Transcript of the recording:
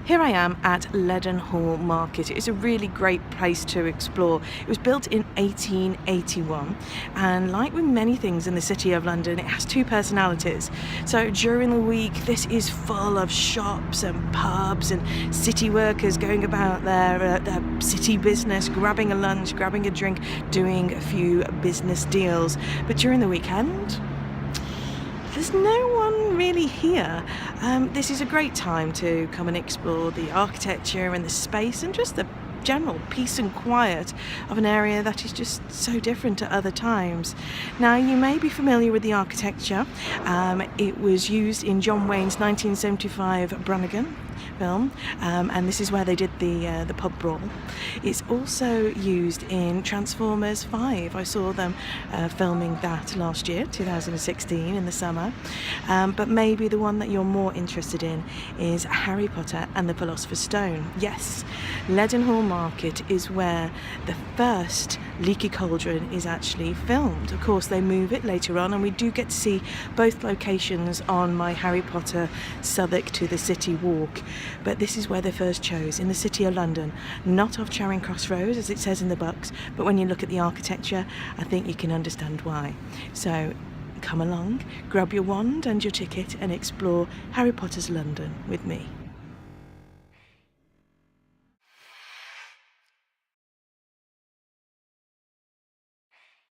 Here I am at Leadenhall Market. It is a really great place to explore. It was built in 1881, and like with many things in the City of London, it has two personalities. So during the week this is full of shops and pubs and city workers going about their city business, grabbing a lunch, grabbing a drink, doing a few business deals. But during the weekend, there's no one really here. This is a great time to come and explore the architecture and the space and just the general peace and quiet of an area that is just so different to other times. Now, you may be familiar with the architecture. It was used in John Wayne's 1975 Brannigan film, and this is where they did the pub brawl. It's also used in Transformers 5. I saw them filming that last year, 2016, in the summer. But maybe the one that you're more interested in is Harry Potter and the Philosopher's Stone. Yes, Leadenhall Market is where the first Leaky Cauldron is actually filmed. Of course, they move it later on, and we do get to see both locations on my Harry Potter Southwark to the City walk. But this is where they first chose, in the City of London, not off Charing Cross Road as it says in the books, but when you look at the architecture, I think you can understand why. So come along, grab your wand and your ticket and explore Harry Potter's London with me.